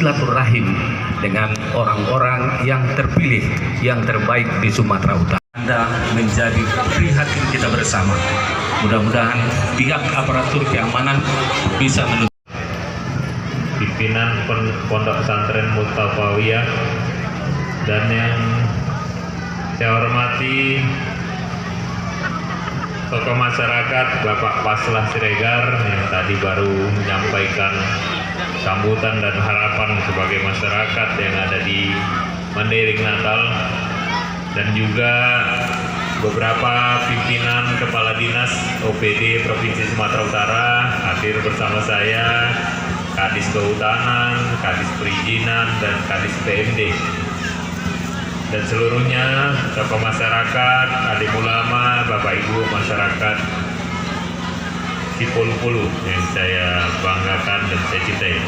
silaturahim dengan orang-orang yang terpilih, yang terbaik di Sumatera Utara. Anda menjadi prihatin kita bersama. Mudah-mudahan pihak aparatur keamanan bisa menuntut. Pimpinan Pondok Pesantren Mustafawiyah dan yang saya hormati tokoh masyarakat Bapak Paslah Siregar yang tadi baru menyampaikan sambutan dan harapan sebagai masyarakat yang ada di Mandailing Natal, dan juga beberapa pimpinan kepala dinas OPD Provinsi Sumatera Utara hadir bersama saya, Kadis Kehutanan, Kadis Perizinan, dan Kadis PMD, dan seluruhnya tokoh masyarakat, alim ulama, Bapak Ibu masyarakat Sipulu-Pulu yang saya banggakan dan saya cintai.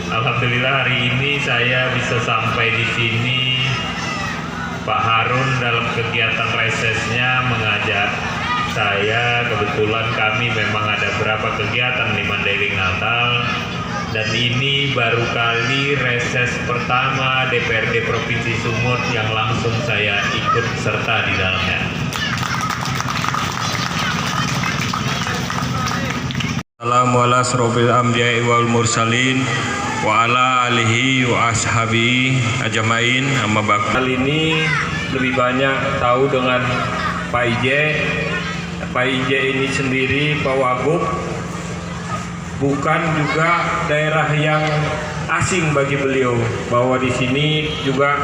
Alhamdulillah hari ini saya bisa sampai di sini. Pak Harun dalam kegiatan resesnya mengajak saya, kebetulan kami memang ada beberapa kegiatan di Mandailing Natal, dan ini baru kali reses pertama DPRD Provinsi Sumut yang langsung saya ikut serta di dalamnya. Assalamualaikum warahmatullahi wabarakatuh wa ala alihi wa ashabi ajmain amma ba'd. Kali ini lebih banyak tahu dengan Pak IJ. Pak IJ ini sendiri Pak Wagub bukan juga daerah yang asing bagi beliau, bahwa di sini juga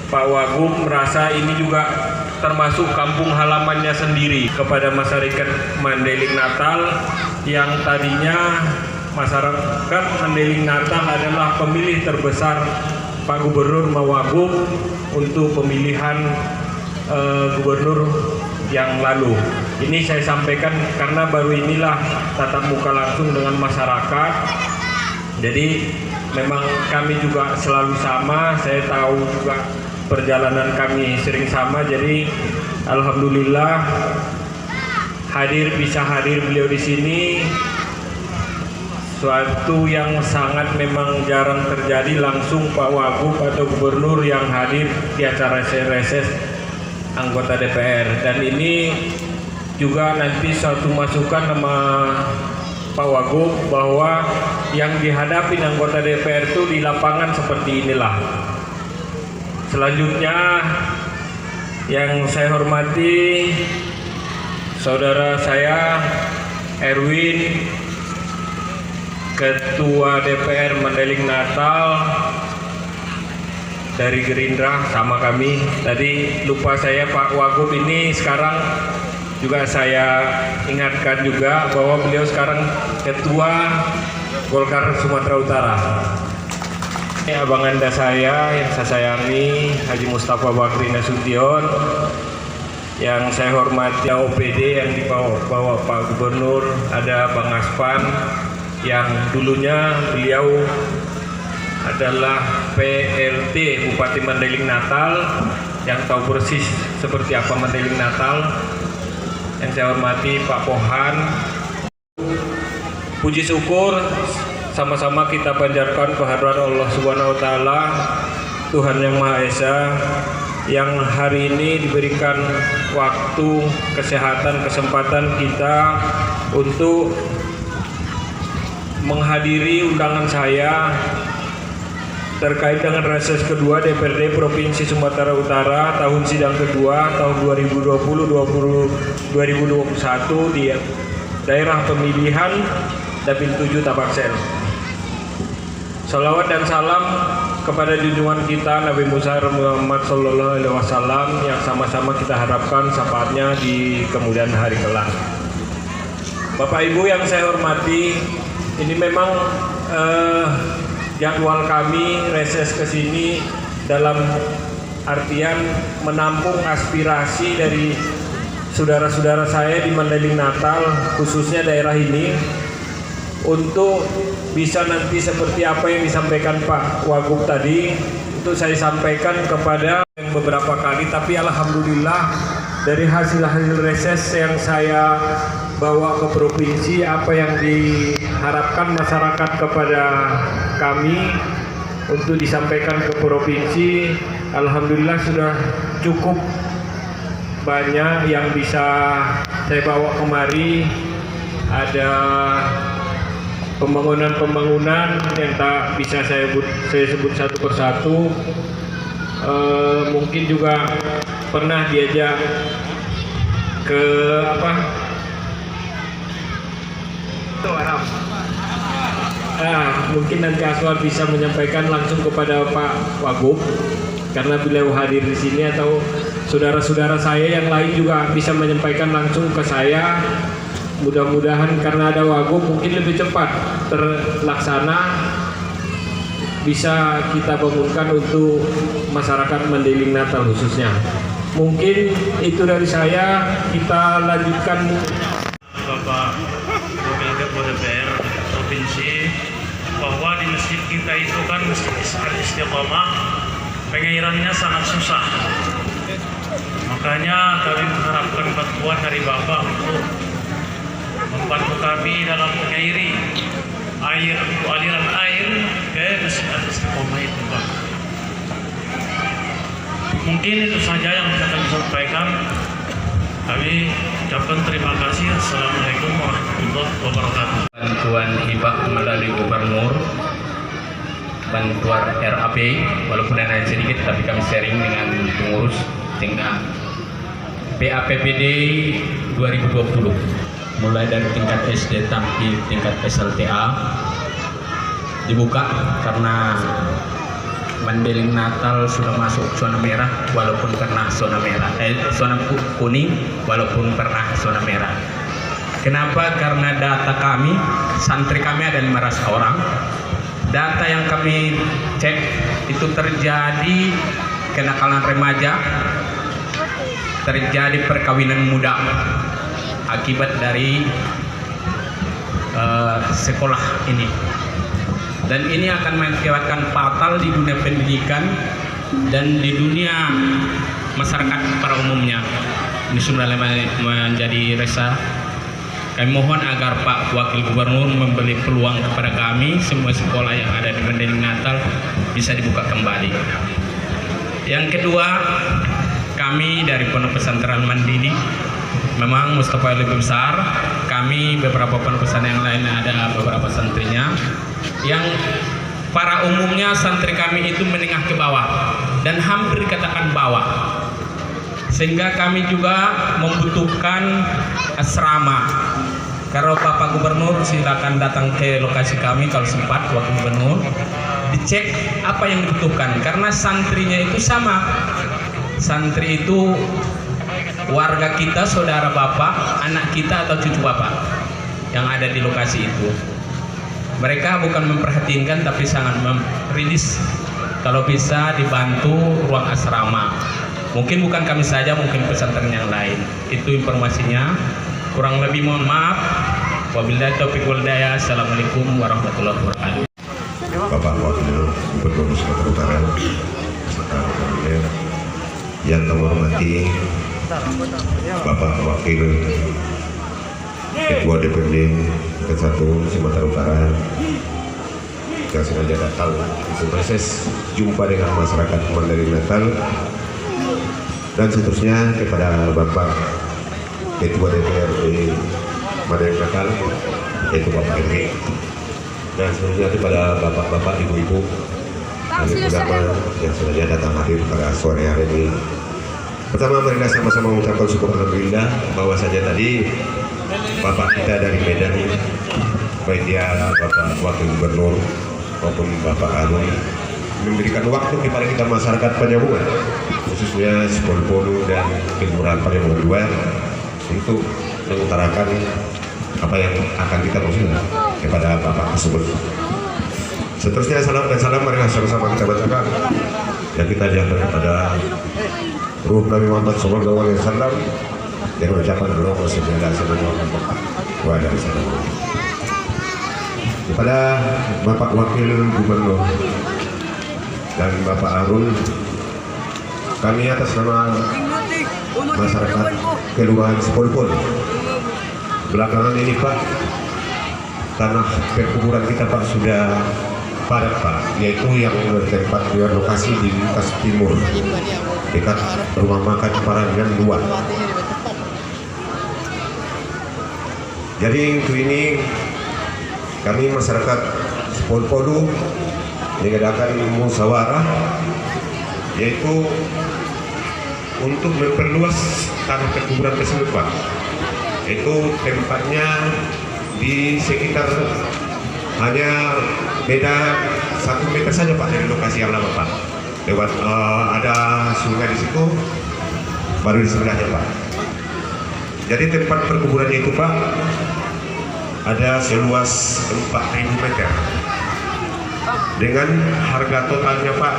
Pak Wagub merasa ini juga termasuk kampung halamannya sendiri. Kepada masyarakat Mandailing Natal yang tadinya masyarakat Mandailing Natal adalah pemilih terbesar Pak Gubernur Mawagub untuk pemilihan gubernur yang lalu. Ini saya sampaikan karena baru inilah tatap muka langsung dengan masyarakat. Jadi memang kami juga selalu sama, saya tahu juga perjalanan kami sering sama, jadi alhamdulillah bisa hadir beliau di sini, suatu yang sangat memang jarang terjadi, langsung Pak Wagub atau gubernur yang hadir di acara reses anggota DPR. Dan ini juga nanti suatu masukan sama Pak Wagub bahwa yang dihadapi anggota DPR itu di lapangan seperti inilah. Selanjutnya yang saya hormati saudara saya Erwin, Ketua DPR Mandailing Natal dari Gerindra, sama kami. Tadi lupa saya Pak Wagub ini sekarang juga saya ingatkan juga bahwa beliau sekarang Ketua Golkar Sumatera Utara. Abang anda saya yang saya sayangi Haji Mustafa Bakri Nasution, yang saya hormati OPD yang dibawa Pak Gubernur, ada Bang Aspan yang dulunya beliau adalah PLT Bupati Mandailing Natal, yang tahu persis seperti apa Mandailing Natal. yang saya hormati Pak Pohan. Puji syukur sama-sama kita panjatkan kehadirat Allah Subhanahu wa taala, Tuhan yang Maha Esa, yang hari ini diberikan waktu, kesehatan, kesempatan kita untuk menghadiri undangan saya terkait dengan reses kedua DPRD Provinsi Sumatera Utara tahun sidang kedua tahun 2020-2021 di daerah pemilihan Dapil 7 Tabaksel. Salawat dan salam kepada junjungan kita Nabi Muhammad Sallallahu Alaihi Wasallam yang sama-sama kita harapkan syafaatnya di kemudian hari kelak. Bapak Ibu yang saya hormati, ini memang jadwal kami reses ke sini dalam artian menampung aspirasi dari saudara-saudara saya di Mandailing Natal, khususnya daerah ini, untuk bisa nanti seperti apa yang disampaikan Pak Wagub tadi, untuk saya sampaikan kepada yang beberapa kali, tapi alhamdulillah dari hasil-hasil reses yang saya bawa ke provinsi, apa yang diharapkan masyarakat kepada kami untuk disampaikan ke provinsi, alhamdulillah sudah cukup banyak yang bisa saya bawa kemari. Ada pembangunan-pembangunan yang tak bisa saya sebut satu persatu. Mungkin juga pernah diajak ke mungkin nanti Aswar bisa menyampaikan langsung kepada Pak Wagub, karena beliau hadir di sini, atau saudara-saudara saya yang lain juga bisa menyampaikan langsung ke saya. Mudah-mudahan karena ada Wagub mungkin lebih cepat terlaksana, bisa kita bangunkan untuk masyarakat Mandailing Natal khususnya. Mungkin itu dari saya, kita lanjutkan. Bapak Ketua DPR Provinsi, bahwa di masjid kita itu kan masjid Istiqomah, pengairannya sangat susah. Makanya kami mengharapkan bantuan dari Bapak untuk membantu kami dalam mengairi aliran air ke masjid Istiqomah itu, Pak. Mungkin itu saja yang bisa kami sampaikan. Kami ucapkan terima kasih. Assalamualaikum warahmatullahi wabarakatuh. Bantuan hibah melalui gubernur, bantuan RAP, walaupun dana sedikit tapi kami sharing dengan pengurus tingkat PAPPD 2020, mulai dari tingkat SD sampai tingkat SLTA dibuka karena Mandailing Natal sudah masuk zona merah walaupun pernah zona merah, zona kuning walaupun pernah zona merah. Kenapa? Karena data kami, santri kami ada 500 orang. Data yang kami cek itu terjadi kenakalan remaja, terjadi perkawinan muda akibat dari sekolah ini. Dan ini akan mengakibatkan fatal di dunia pendidikan dan di dunia masyarakat pada umumnya. Ini sudah menjadi resah. Kami mohon agar Pak Wakil Gubernur memberi peluang kepada kami, semua sekolah yang ada di Mandailing Natal bisa dibuka kembali. Yang kedua, kami dari Pondok Pesantren Mandiri, memang Mustafa lebih besar. Kami beberapa pondok pesantren yang lain ada beberapa santrinya, yang para umumnya santri kami itu menengah ke bawah dan hampir dikatakan bawah, sehingga kami juga membutuhkan asrama. Kalau Bapak Gubernur silakan datang ke lokasi kami kalau sempat, Wakil Gubernur, dicek apa yang dibutuhkan, karena santrinya itu sama. Santri itu warga kita, saudara Bapak, anak kita atau cucu Bapak yang ada di lokasi itu. Mereka bukan memperhatikan tapi sangat merilis kalau bisa dibantu ruang asrama. Mungkin bukan kami saja, mungkin pesantren yang lain. Itu informasinya. Kurang lebih mohon maaf. Wabillahi taufiq wal hidayah. Assalamualaikum warahmatullahi wabarakatuh. Bapak Wakil Gubernur Sumatera Utara, yang kami hormati Bapak Wakil Ketua DPRD ke-1 Sumatera Utara yang sengaja datang untuk proses jumpa dengan masyarakat Mandailing Natal, dan seterusnya kepada Bapak Ketua DPRD Mandailing Natal yaitu Bapak Henry, dan seterusnya kepada bapak-bapak, ibu-ibu dan ulama yang sengaja datang hadir pada sore hari ini. Pertama, marilah sama-sama mengucapkan syukur alhamdulillah bahwa saja tadi Bapak kita dari Medan, baik dia Bapak Wakil Gubernur maupun Bapak Arun, memberikan waktu kepada kita masyarakat Penyambungan, khususnya Sepolu dan Kelurahan Penyambungan 2, untuk mengutarakan apa yang akan kita maksudkan kepada Bapak tersebut. Seterusnya salam dan salam marilah sama-sama kita bacakan yang kita ajarkan kepada Ruh Nabi Muhammad SAW yang mengucapkan Allahumma sholli ala sayyidina Muhammad wa ala alihi wasallam. Kepada Bapak Wakil Gubernur dan Bapak Arun, kami atas nama masyarakat Kelurahan Sepolu, belakangan ini Pak, tanah perkuburan kita Pak sudah padat Pak, yaitu yang bertempat di lokasi di lintas timur dekat rumah makan Parangan 2. Jadi untuk ini kami masyarakat Sepolu mengadakan musyawarah, yaitu untuk memperluas tanah perkuburan tersebut Pak, yaitu tempatnya di sekitar hanya beda 1 meter saja Pak dari lokasi yang lama Pak. Lewat ada sungai di situ, baru di sebelahnya Pak. Jadi tempat perkuburannya itu Pak ada seluas 4.000 meter dengan harga totalnya Pak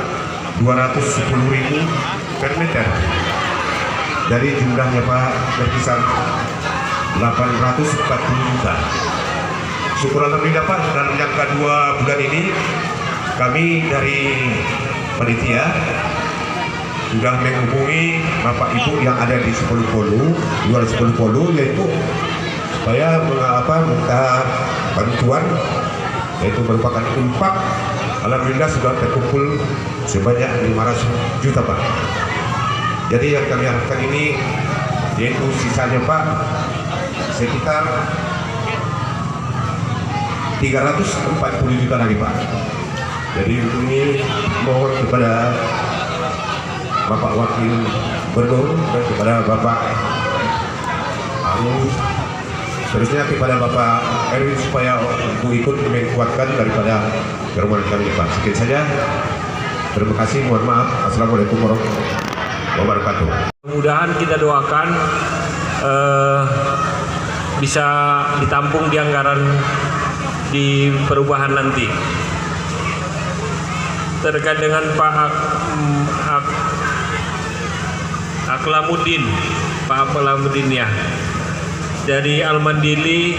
210.000 per meter. Dari jumlahnya Pak berkisar 840 juta. Syukur alhamdulillah Pak, dalam jangka 2 bulan ini kami dari panitia sudah menghubungi Bapak Ibu yang ada di Sepolu, luar Sepolu, yaitu supaya minta bantuan, yaitu merupakan infak. Alhamdulillah sudah terkumpul sebanyak 500 juta Pak. Jadi yang kami harapkan ini yaitu sisanya Pak sekitar 340 juta lagi Pak. Jadi untuk ini mohon kepada Bapak Wakil Gubernur dan kepada Bapak Arun, seterusnya kepada Bapak Erwin supaya untuk ikut menguatkan daripada gerungan kami Pak. Sekian saja. Terima kasih. Mohon maaf. Assalamualaikum warahmatullahi wabarakatuh. Mudah-mudahan kita doakan bisa ditampung di anggaran di perubahan nanti. Terkait dengan Pak Aklamuddin, Pak Aklamuddin ya, dari Al-Mandili,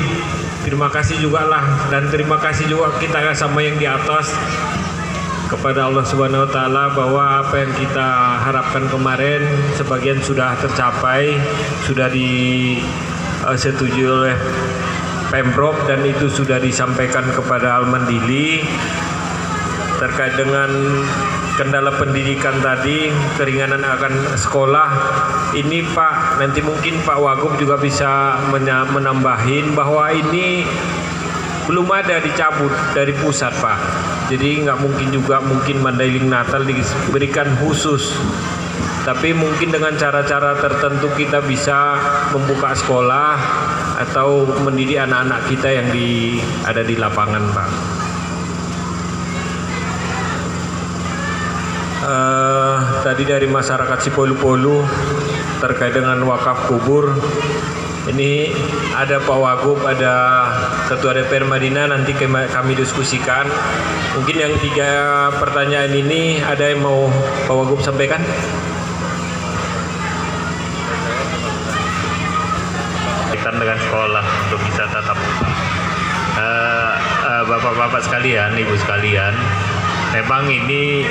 terima kasih juga lah, dan terima kasih juga kita sama yang di atas kepada Allah Subhanahu Wa Taala bahwa apa yang kita harapkan kemarin sebagian sudah tercapai, sudah disetujui oleh Pemprov dan itu sudah disampaikan kepada Al-Mandili. Terkait dengan kendala pendidikan tadi, keringanan akan sekolah ini Pak, nanti mungkin Pak Wagub juga bisa menambahin bahwa ini belum ada dicabut dari pusat Pak. Jadi nggak mungkin juga Mandailing Natal diberikan khusus, tapi mungkin dengan cara-cara tertentu kita bisa membuka sekolah atau mendidik anak-anak kita yang ada di lapangan Pak. Tadi dari masyarakat Sepolu terkait dengan wakaf kubur, ini ada Pak Wagub, ada Ketua DPR Madinah, nanti kami diskusikan. Mungkin yang 3 pertanyaan ini ada yang mau Pak Wagub sampaikan? Kaitan dengan sekolah untuk bisa tatap muka. Bapak-bapak sekalian, ibu sekalian, memang ini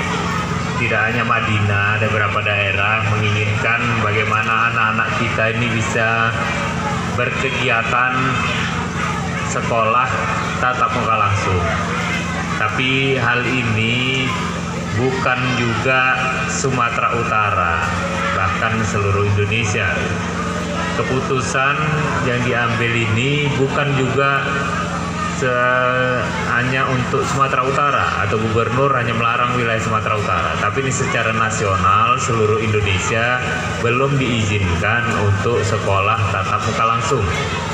tidak hanya Madinah, ada beberapa daerah menginginkan bagaimana anak-anak kita ini bisa berkegiatan sekolah tatap muka langsung. Tapi hal ini bukan juga Sumatera Utara, bahkan seluruh Indonesia. Keputusan yang diambil ini bukan juga hanya untuk Sumatera Utara atau gubernur hanya melarang wilayah Sumatera Utara, tapi ini secara nasional seluruh Indonesia belum diizinkan untuk sekolah tatap muka langsung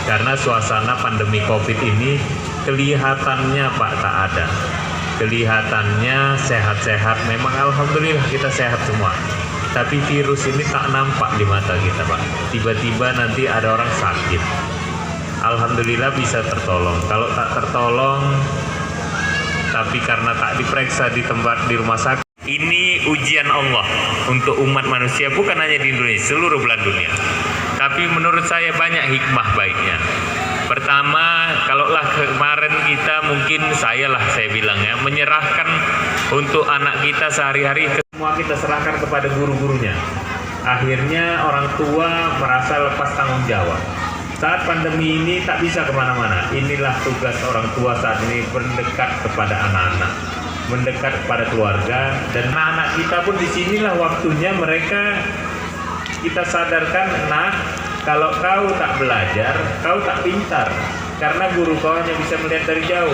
karena suasana pandemi COVID ini kelihatannya Pak tak ada, kelihatannya sehat-sehat. Memang alhamdulillah kita sehat semua, tapi virus ini tak nampak di mata kita Pak. Tiba-tiba nanti ada orang sakit, alhamdulillah bisa tertolong. Kalau tak tertolong, tapi karena tak diperiksa di tempat di rumah sakit, ini ujian Allah untuk umat manusia, bukan hanya di Indonesia, seluruh belahan dunia. Tapi menurut saya banyak hikmah baiknya. Pertama, kalaulah kemarin kita mungkin saya bilang ya, menyerahkan untuk anak kita sehari-hari, semua kita serahkan kepada guru-gurunya. Akhirnya orang tua merasa lepas tanggung jawab. Saat pandemi ini tak bisa kemana-mana. Inilah tugas orang tua saat ini, mendekat kepada anak-anak, mendekat kepada keluarga, dan anak-anak kita pun disinilah waktunya mereka kita sadarkan, nah kalau kau tak belajar, kau tak pintar, karena guru kau hanya bisa melihat dari jauh.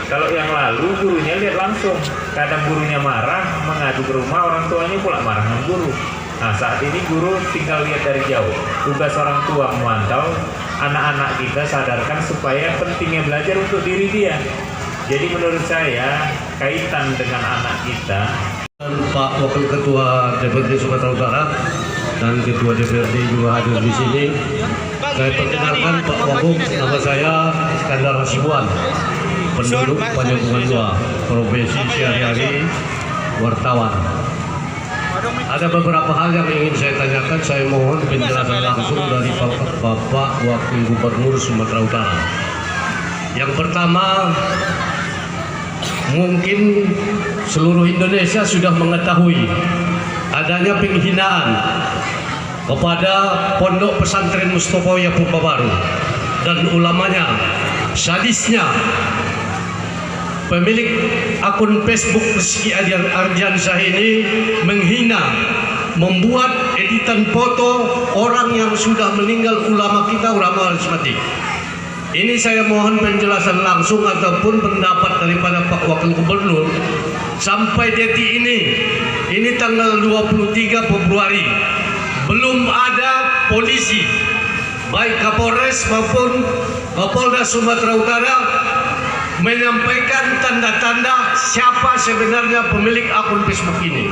Kalau yang lalu gurunya lihat langsung, kadang gurunya marah, mengadu ke rumah, orang tuanya pula marah dengan guru. Nah saat ini guru tinggal lihat dari jauh. Tugas orang tua memantau anak-anak kita, sadarkan supaya pentingnya belajar untuk diri dia. Jadi menurut saya kaitan dengan anak kita. Pak Wakil Ketua DPRD Sumatera Utara dan Ketua DPRD juga hadir di sini. Saya perkenalkan Pak Wagub, nama saya Iskandar Hasibuan, penduduk Panjangkungan 2, profesi sehari-hari wartawan. Ada beberapa hal yang ingin saya tanyakan, saya mohon penjelasan langsung dari Bapak Wakil Gubernur Sumatera Utara. Yang pertama, mungkin seluruh Indonesia sudah mengetahui adanya penghinaan kepada Pondok Pesantren Mustofawiyah Purba Baru dan ulamanya. Sadisnya pemilik akun Facebook Rizky Ardiansyah ini menghina, membuat editan foto orang yang sudah meninggal, ulama kita, ulama karismatik. Ini saya mohon penjelasan langsung ataupun pendapat daripada Pak Wakil Gubernur. Sampai detik ini tanggal 23 Februari, belum ada polisi, baik Kapolres maupun Kapolda Sumatera Utara, menyampaikan tanda-tanda siapa sebenarnya pemilik akun Facebook ini.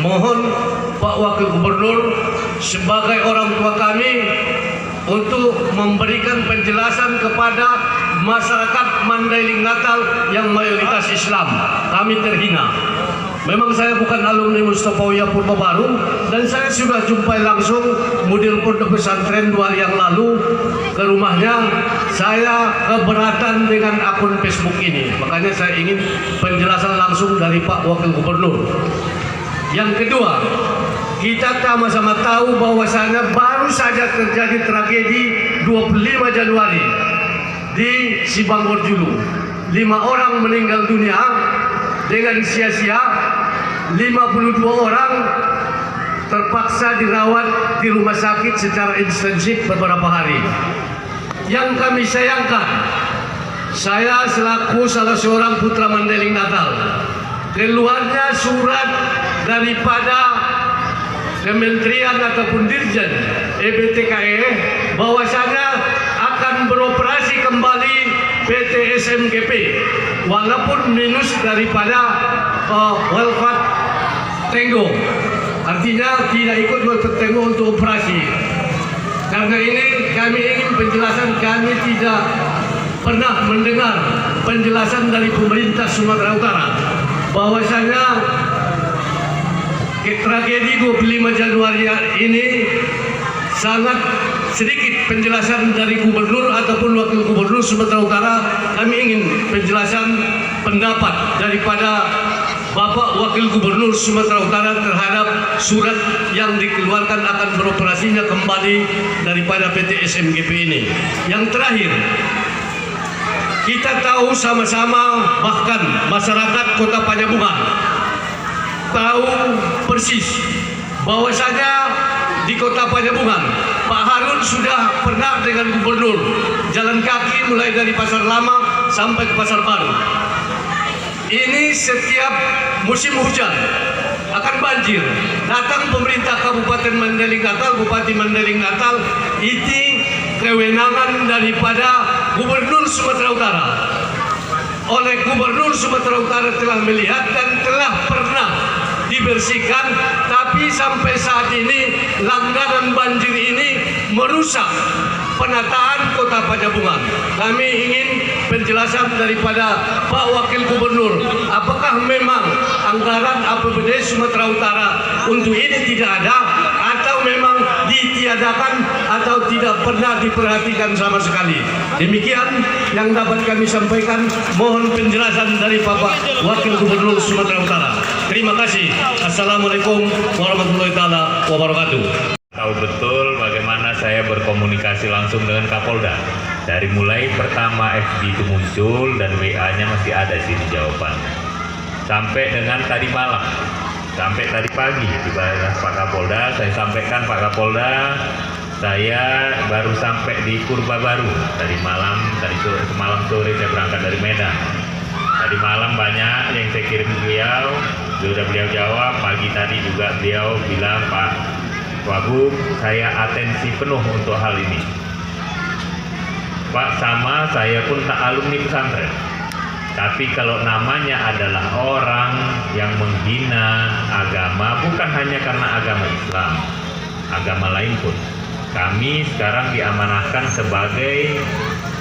Mohon Pak Wakil Gubernur sebagai orang tua kami untuk memberikan penjelasan kepada masyarakat Mandailing Natal yang mayoritas Islam. Kami terhina. Memang saya bukan alumni Mustofawiyah Purba Baru, dan saya sudah jumpai langsung mudir pondok pesantren 2 hari yang lalu ke rumahnya. Saya keberatan dengan akun Facebook ini, makanya saya ingin penjelasan langsung dari Pak Wakil Gubernur. Yang kedua, kita sama-sama tahu bahwasanya baru saja terjadi tragedi 25 Januari di Sibanggor Julu. 5 orang meninggal dunia dengan sia-sia, 52 orang terpaksa dirawat di rumah sakit secara intensif beberapa hari. Yang kami sayangkan, saya selaku salah seorang putra Mandailing Natal, keluarnya surat daripada Kementerian ataupun Dirjen EBTKE bahwasanya akan beroperasi kembali PT SMGP walaupun minus daripada Welfare Tenggo, artinya tidak ikut Welfare Tenggo untuk operasi. Karena ini kami ingin penjelasan, kami tidak pernah mendengar penjelasan dari pemerintah Sumatera Utara bahwasanya tragedi 25 Januari ini sangat sedikit penjelasan dari gubernur ataupun wakil gubernur Sumatera Utara. Kami ingin penjelasan pendapat daripada Bapak Wakil Gubernur Sumatera Utara terhadap surat yang dikeluarkan akan beroperasinya kembali daripada PT SMGP ini. Yang terakhir, kita tahu sama-sama, bahkan masyarakat Kota Panjabungan tahu persis bahwasanya di Kota Panjabungan Pak Harun sudah pernah dengan gubernur jalan kaki mulai dari Pasar Lama sampai ke Pasar Baru. Ini setiap musim hujan akan banjir. Datang pemerintah Kabupaten Mandailing Natal, Bupati Mandailing Natal, ini kewenangan daripada Gubernur Sumatera Utara. Oleh Gubernur Sumatera Utara telah melihat dan telah pernah dibersihkan, tapi sampai saat ini langganan banjir ini merusak penataan Kota Panjabungan. Kami ingin penjelasan daripada Pak Wakil Gubernur, apakah memang anggaran APBD Sumatera Utara untuk ini tidak ada, atau memang ditiadakan atau tidak pernah diperhatikan sama sekali. Demikian yang dapat kami sampaikan. Mohon penjelasan dari Bapak Wakil Gubernur Sumatera Utara. Terima kasih. Assalamualaikum warahmatullahi wabarakatuh. Tahu betul bagaimana saya berkomunikasi langsung dengan Kapolda. Dari mulai pertama FB itu muncul dan WA-nya masih ada sini jawabannya. Sampai dengan tadi malam, sampai tadi pagi dibahas Pak Kapolda, saya sampaikan Pak Kapolda, saya baru sampai di Purba Baru tadi malam, semalam sore saya berangkat dari Medan. Tadi malam banyak yang saya kirim beliau, sudah beliau jawab. Pagi tadi juga beliau bilang, Pak Wagub, saya atensi penuh untuk hal ini. Pak, sama saya pun tak alumni pesantren. Tapi kalau namanya adalah orang yang menghina agama, bukan hanya karena agama Islam, agama lain pun. Kami sekarang diamanahkan sebagai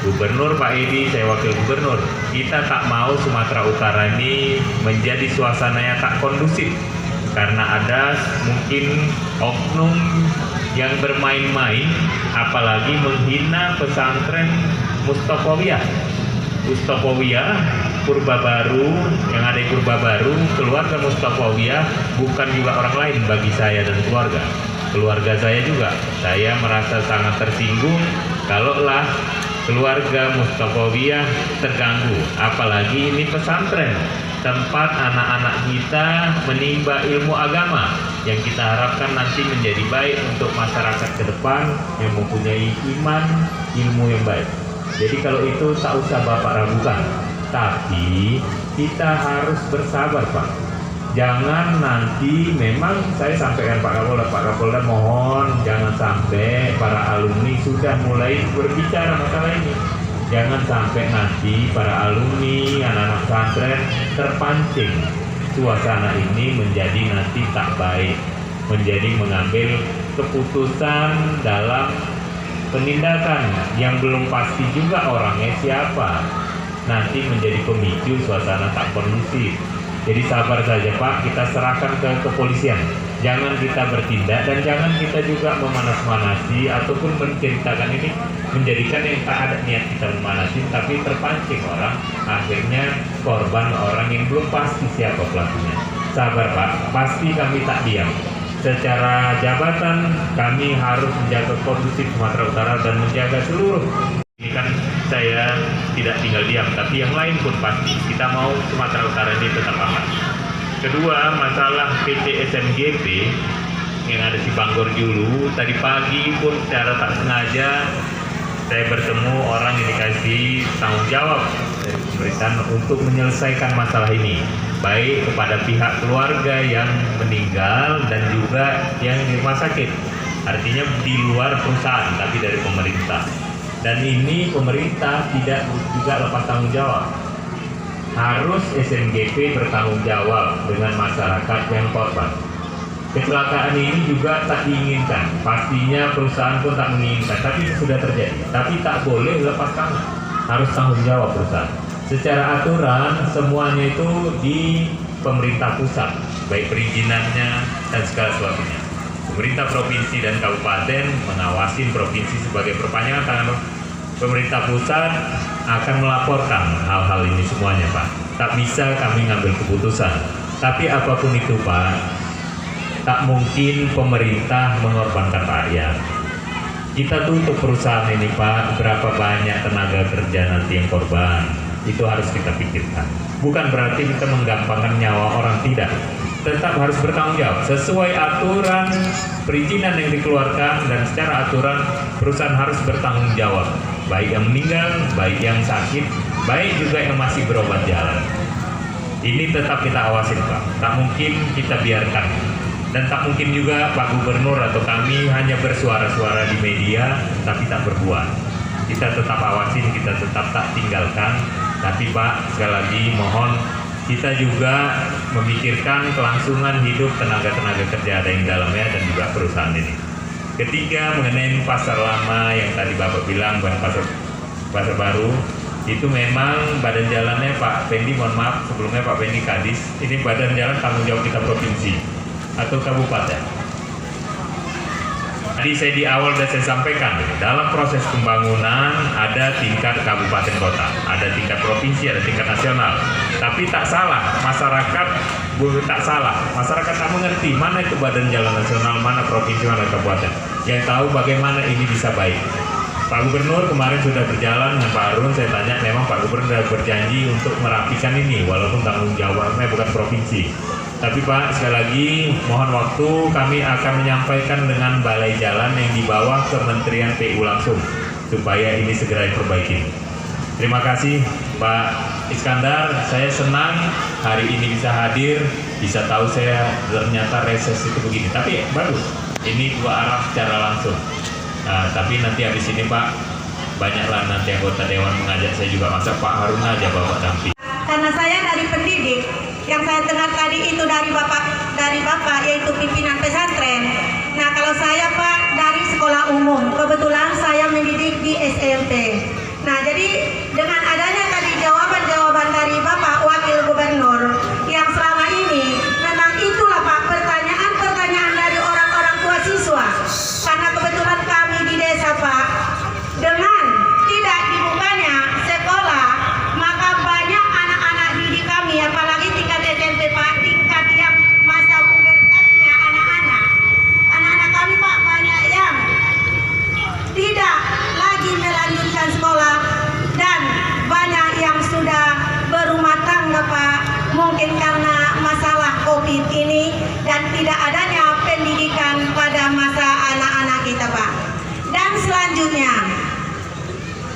Gubernur Pak Edi, saya Wakil Gubernur. Kita tak mau Sumatera Utara ini menjadi suasana yang tak kondusif. Karena ada mungkin oknum yang bermain-main, apalagi menghina pesantren Mustafawiyah. Mustafawiyah, Purba Baru, yang ada di Purba Baru, keluarga Mustafawiyah bukan juga orang lain bagi saya dan keluarga. Keluarga saya juga, saya merasa sangat tersinggung kalaulah keluarga Mustafawiyah terganggu, apalagi ini pesantren, tempat anak-anak kita menimba ilmu agama yang kita harapkan nanti menjadi baik untuk masyarakat ke depan yang mempunyai iman, ilmu yang baik. Jadi kalau itu tak usah Bapak ragukan, tapi kita harus bersabar Pak. Jangan nanti, memang saya sampaikan Pak Kapolda mohon jangan sampai para alumni sudah mulai berbicara masalah ini. Jangan sampai nanti para alumni, anak-anak pesantren terpancing suasana ini menjadi nanti tak baik, menjadi mengambil keputusan dalam penindakan yang belum pasti juga orangnya siapa, nanti menjadi pemicu suasana tak kondusif. Jadi sabar saja Pak, kita serahkan ke kepolisian. Jangan kita bertindak dan jangan kita juga memanas-manasi ataupun menceritakan ini menjadikan yang tak ada niat kita memanasi, tapi terpancing orang, akhirnya korban orang yang belum pasti siapa pelakunya. Sabar Pak, pasti kami tak diam. Secara jabatan kami harus menjaga kondusif Sumatera Utara dan menjaga seluruh. Ini kan saya tidak tinggal diam, tapi yang lain pun pasti kita mau Sumatera Utara ini tetap aman. Kedua, masalah PT SMGP yang ada di Bangor Julu, tadi pagi pun secara tak sengaja saya bertemu orang yang dikasih tanggung jawab dari pemerintahan untuk menyelesaikan masalah ini, baik kepada pihak keluarga yang meninggal dan juga yang di rumah sakit, artinya di luar perusahaan tapi dari pemerintah. Dan ini pemerintah tidak juga lepas tanggung jawab. Harus SMGP bertanggung jawab dengan masyarakat yang korban. Kecelakaan ini juga tak diinginkan. Pastinya perusahaan pun tak menginginkan, tapi itu sudah terjadi. Tapi tak boleh lepas tangan. Harus tanggung jawab perusahaan. Secara aturan semuanya itu di pemerintah pusat, baik perizinannya dan segala sesuatunya. Pemerintah provinsi dan kabupaten mengawasi provinsi sebagai perpanjangan tangan pemerintah pusat, akan melaporkan hal-hal ini semuanya Pak. Tak bisa kami ngambil keputusan. Tapi apapun itu Pak, tak mungkin pemerintah mengorbankan rakyat. Kita tuh untuk perusahaan ini Pak, berapa banyak tenaga kerja nanti yang korban, itu harus kita pikirkan. Bukan berarti kita menggampangkan nyawa orang, tidak. Tetap harus bertanggung jawab sesuai aturan perizinan yang dikeluarkan, dan secara aturan perusahaan harus bertanggung jawab, baik yang meninggal, baik yang sakit, baik juga yang masih berobat jalan. Ini tetap kita awasin Pak, tak mungkin kita biarkan. Dan tak mungkin juga Pak Gubernur atau kami hanya bersuara-suara di media tapi tak berbuat. Kita tetap awasin, kita tetap tak tinggalkan. Tapi Pak, sekali lagi mohon kita juga memikirkan kelangsungan hidup tenaga-tenaga kerja ada yang dalamnya dan juga perusahaan ini. Ketiga, mengenai pasar lama yang tadi Bapak bilang, pasar baru, itu memang badan jalannya Pak Pendi, mohon maaf sebelumnya Pak Pendi Kadis, ini badan jalan tanggung jawab kita provinsi atau kabupaten. Tadi saya di awal sudah saya sampaikan, dalam proses pembangunan ada tingkat kabupaten kota, ada tingkat provinsi, ada tingkat nasional. Tapi tak salah, masyarakat tak salah, masyarakat tak mengerti mana itu badan jalan nasional, mana provinsi, mana kabupaten. Yang tahu bagaimana ini bisa baik. Pak Gubernur kemarin sudah berjalan dengan Pak Harun, saya tanya, memang Pak Gubernur sudah berjanji untuk merapikan ini, walaupun tanggung jawabnya bukan provinsi. Tapi Pak, sekali lagi mohon waktu, kami akan menyampaikan dengan balai jalan yang di bawah Kementerian PU langsung, supaya ini segera diperbaiki. Terima kasih Pak Iskandar, saya senang hari ini bisa hadir, bisa tahu saya ternyata reses itu begini. Tapi bagus, ini dua arah secara langsung. Tapi nanti habis ini Pak, banyaklah nanti anggota Dewan mengajak saya juga, masa Pak Harun aja Bapak damping. Karena saya dari pendidik, yang saya dengar tadi itu dari Bapak yaitu pimpinan pesantren. Nah kalau saya Pak dari sekolah umum, kebetulan saya mendidik di SMP. Nah jadi dengan adanya tadi jawaban-jawaban dari Bapak Wakil Gubernur yang selama ini memang itulah Pak pertanyaan-pertanyaan dari orang-orang tua siswa. Karena kebetulan kami di desa Pak, dengan tidak dibukanya sekolah, maka banyak anak-anak didik kami, apalagi tingkat SMP Pak, tingkat yang masa pubertasnya anak-anak kami Pak, banyak yang tidak lagi melanjutkan sekolah dan banyak yang sudah berumah tangga Pak, mungkin karena masalah COVID ini dan tidak adanya pendidikan pada masa anak-anak kita Pak. Dan selanjutnya,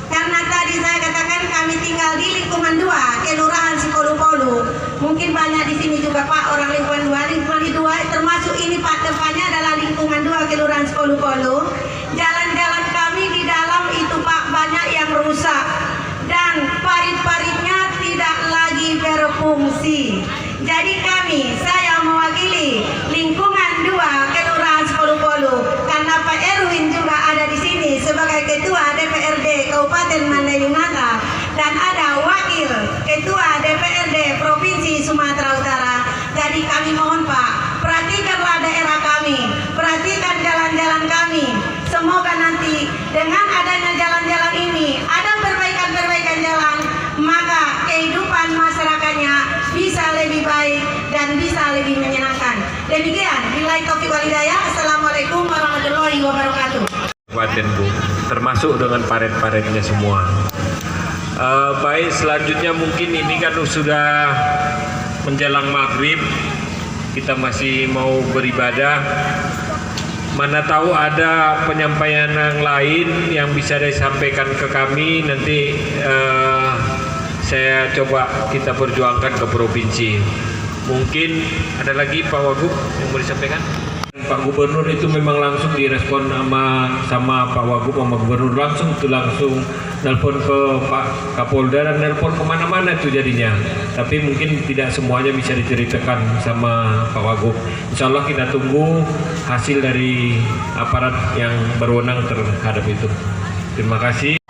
karena tadi saya katakan kami tinggal di lingkungan 2, Kelurahan Sikolu-Polu. Mungkin banyak di sini juga Pak orang lingkungan 2 termasuk ini Pak, depannya adalah lingkungan 2 Kelurahan Sikolu-Polu. Jalan-jalan kami di dalam itu Pak banyak yang rusak dan parit-paritnya tidak lagi berfungsi. Jadi saya mewakili lingkungan 2 Kelurahan Sikolu-Polu karena Pak Erwin juga ada di sini sebagai Ketua DPRD Kabupaten Mandailing Natal dan ada Wakil Ketua DPRD Provinsi Sumatera Utara. Jadi kami mohon Pak, perhatikanlah daerah kami, perhatikan jalan-jalan kami. Semoga nanti dengan adanya jalan-jalan ini ada perbaikan-perbaikan jalan, maka kehidupan masyarakatnya bisa lebih baik dan bisa lebih menyenangkan. Demikian, billahi taufiq wal hidayah. Assalamualaikum warahmatullahi wabarakatuh. Kabupaten Bu, termasuk dengan paret-paretnya semua. Baik, selanjutnya mungkin ini kan sudah menjelang maghrib, kita masih mau beribadah. Mana tahu ada penyampaian yang lain yang bisa disampaikan ke kami, nanti saya coba kita perjuangkan ke provinsi. Mungkin ada lagi Pak Wagub yang mau disampaikan? Pak Gubernur itu memang langsung direspon sama Pak Wagub, sama Gubernur langsung nelpon ke Pak Kapolda dan nelpon kemana-mana itu jadinya. Tapi mungkin tidak semuanya bisa diceritakan sama Pak Wagub. Insya Allah kita tunggu hasil dari aparat yang berwenang terhadap itu. Terima kasih.